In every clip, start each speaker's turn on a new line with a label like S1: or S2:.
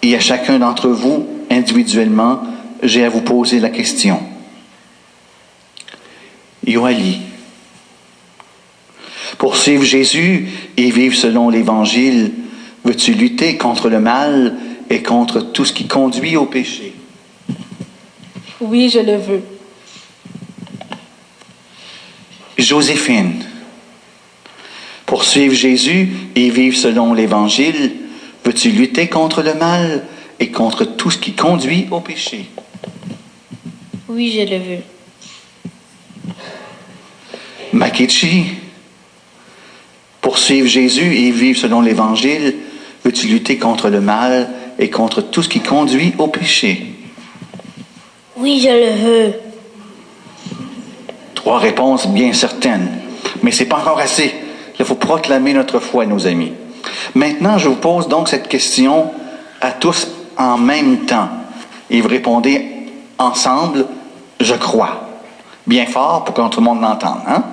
S1: Et à chacun d'entre vous, individuellement, j'ai à vous poser la question. Yoali, pour suivre Jésus et vivre selon l'Évangile, veux-tu lutter contre le mal et contre tout ce qui conduit au péché?
S2: Oui, je le veux.
S1: Joséphine, pour suivre Jésus et vivre selon l'Évangile, veux-tu lutter contre le mal et contre tout ce qui conduit au péché?
S3: Oui, je le veux.
S1: Makichi, pour suivre Jésus et vivre selon l'Évangile, veux-tu lutter contre le mal et contre tout ce qui conduit au péché?
S3: Oui, je le veux.
S1: 3 réponses bien certaines. Mais ce n'est pas encore assez. Il faut proclamer notre foi, nos amis. Maintenant, je vous pose donc cette question à tous en même temps. Et vous répondez ensemble, je crois. Bien fort pour que tout le monde l'entende. Hein?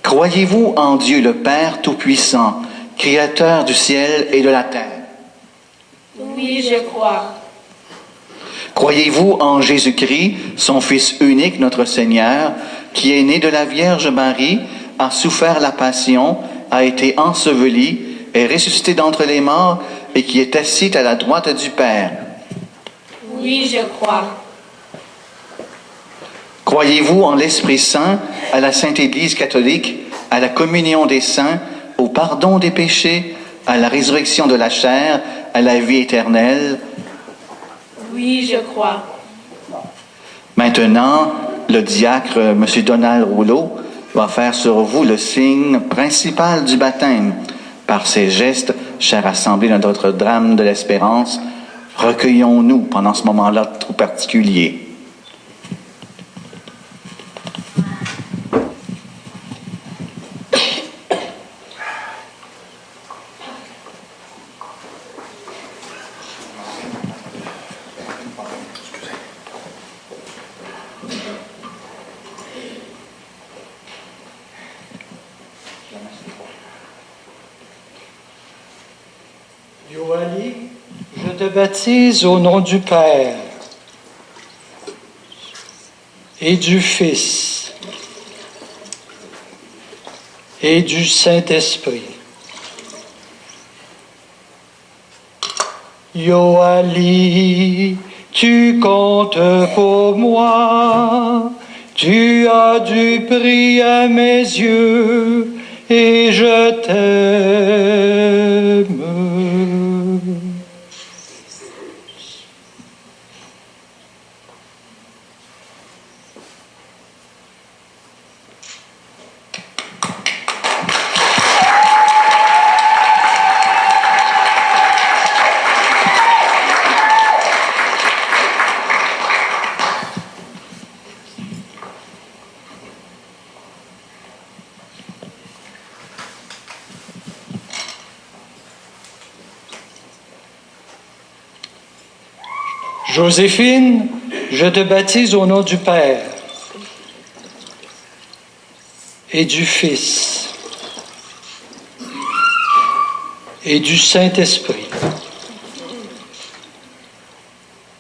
S1: Croyez-vous en Dieu le Père Tout-Puissant, Créateur du ciel et de la terre?
S2: Oui, je crois.
S1: Croyez-vous en Jésus-Christ, son Fils unique, notre Seigneur, qui est né de la Vierge Marie, a souffert la passion, a été enseveli, est ressuscité d'entre les morts et qui est assis à la droite du Père?
S2: Oui, je crois.
S1: Croyez-vous en l'Esprit Saint, à la Sainte Église catholique, à la communion des saints, au pardon des péchés, à la résurrection de la chair, à la vie éternelle?
S2: Oui, je crois.
S1: Maintenant, le diacre, M. Donald Rouleau, va faire sur vous le signe principal du baptême. Par ces gestes, chère assemblée de notre drame de l'espérance, recueillons-nous pendant ce moment-là tout particulier.
S4: Yoali, je te baptise au nom du Père et du Fils et du Saint-Esprit. Yoali, tu comptes pour moi, tu as du prix à mes yeux et je t'aime. Joséphine, je te baptise au nom du Père et du Fils et du Saint-Esprit.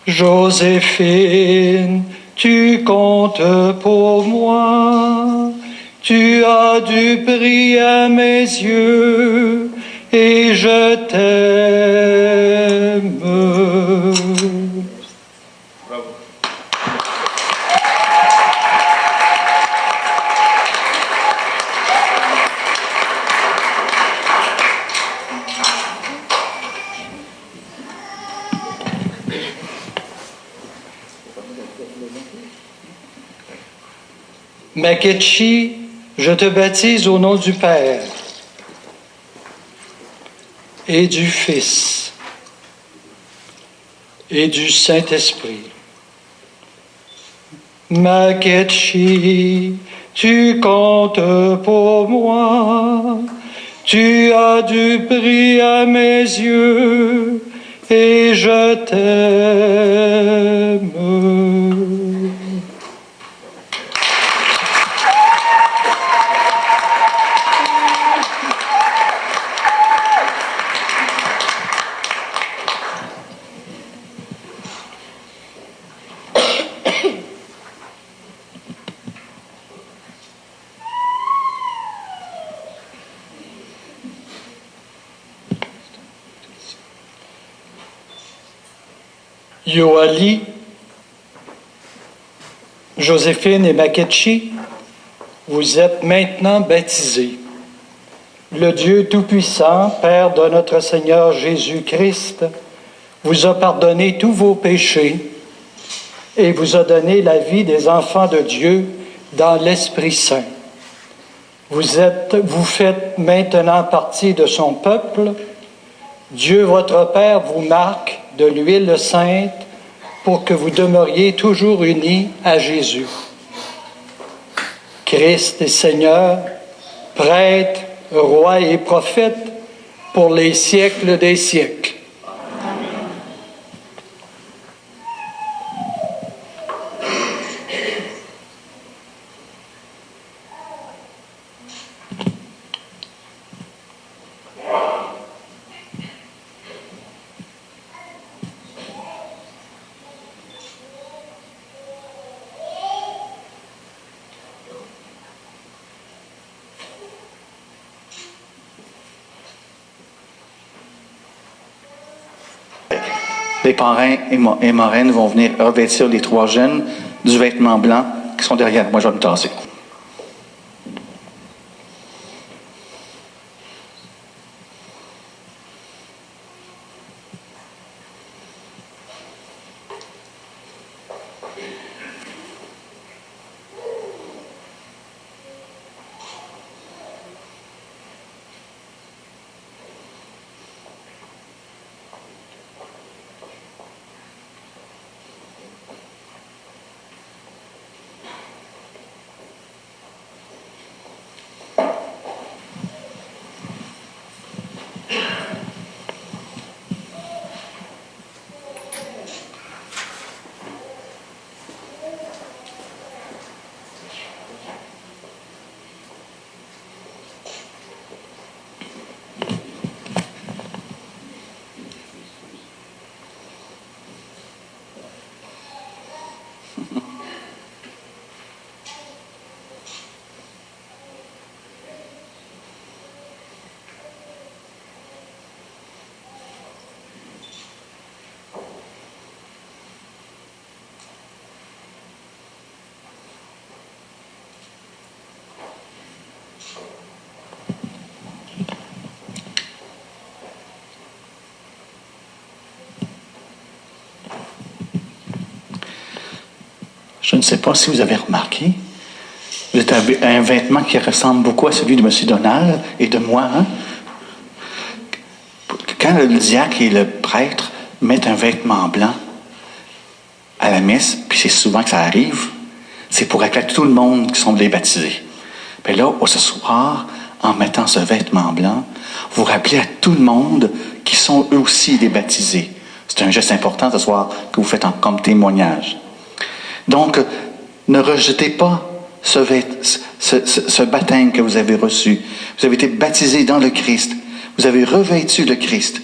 S4: Joséphine, tu comptes pour moi, tu as du prix à mes yeux et je t'aime. Makechi, je te baptise au nom du Père et du Fils et du Saint-Esprit. Makechi, tu comptes pour moi, tu as du prix à mes yeux et je t'aime. Yoali, Joséphine et Makechi, vous êtes maintenant baptisés. Le Dieu Tout-Puissant, Père de notre Seigneur Jésus-Christ, vous a pardonné tous vos péchés et vous a donné la vie des enfants de Dieu dans l'Esprit Saint. Vous faites maintenant partie de son peuple. Dieu, votre Père, vous marque de l'huile sainte pour que vous demeuriez toujours unis à Jésus. Christ est Seigneur, prêtre, roi et prophète pour les siècles des siècles.
S1: Les parrains et marraines vont venir revêtir les 3 jeunes du vêtement blanc qui sont derrière. Moi, je vais me tasser. Je ne sais pas si vous avez remarqué, vous avez un vêtement qui ressemble beaucoup à celui de M. Donald et de moi. Hein? Quand le diacre et le prêtre mettent un vêtement blanc à la messe, puis c'est souvent que ça arrive, c'est pour appeler tout le monde qui sont les baptisés. Puis là, ce soir, en mettant ce vêtement blanc, vous rappelez à tout le monde qui sont eux aussi des baptisés. C'est un geste important ce soir que vous faites comme témoignage. Donc, ne rejetez pas ce baptême que vous avez reçu. Vous avez été baptisé dans le Christ. Vous avez revêtu le Christ.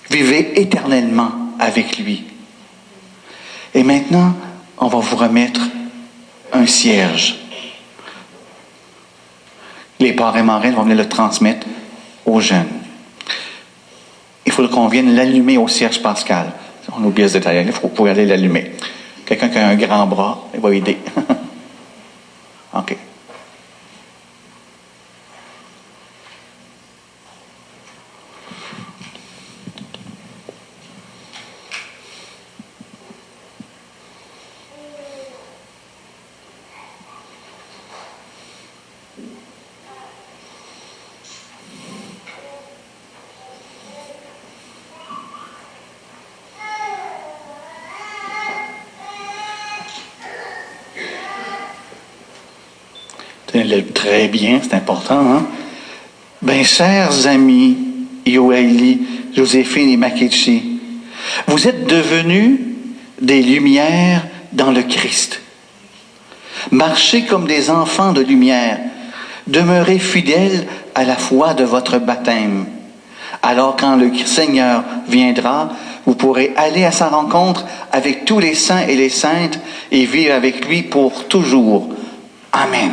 S1: Vivez éternellement avec lui. Et maintenant, on va vous remettre un cierge. Les parrains et marraines vont venir le transmettre aux jeunes. Il faudra qu'on vienne l'allumer au cierge pascal. On oublie ce détail, il faut pouvoir aller l'allumer. Quelqu'un qui a un grand bras, il va aider. OK. Très bien, c'est important. Hein? Bien, chers amis, Yoeli, Joséphine et Makechi, vous êtes devenus des lumières dans le Christ. Marchez comme des enfants de lumière. Demeurez fidèles à la foi de votre baptême. Alors, quand le Seigneur viendra, vous pourrez aller à sa rencontre avec tous les saints et les saintes et vivre avec lui pour toujours. Amen.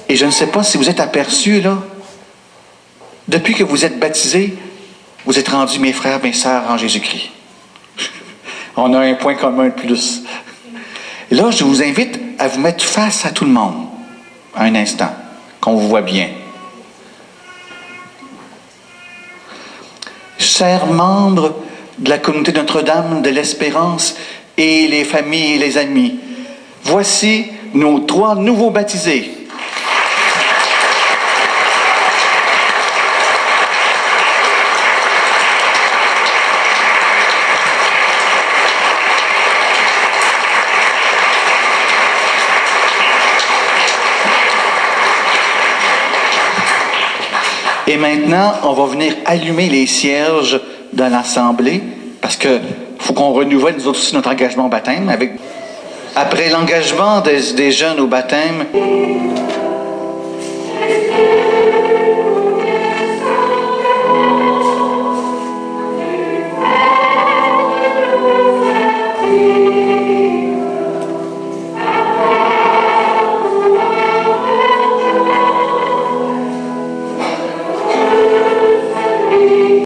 S1: Et je ne sais pas si vous êtes aperçus, là, depuis que vous êtes baptisés, vous êtes rendus mes frères, mes sœurs en Jésus-Christ. On a un point commun de plus. Et là, je vous invite à vous mettre face à tout le monde, un instant, qu'on vous voit bien. Chers membres de la communauté Notre-Dame de l'Espérance et les familles et les amis, voici nos 3 nouveaux baptisés. Et maintenant, on va venir allumer les cierges dans l'Assemblée, parce que faut qu'on renouvelle nous autres aussi notre engagement au baptême. Après l'engagement des jeunes au baptême,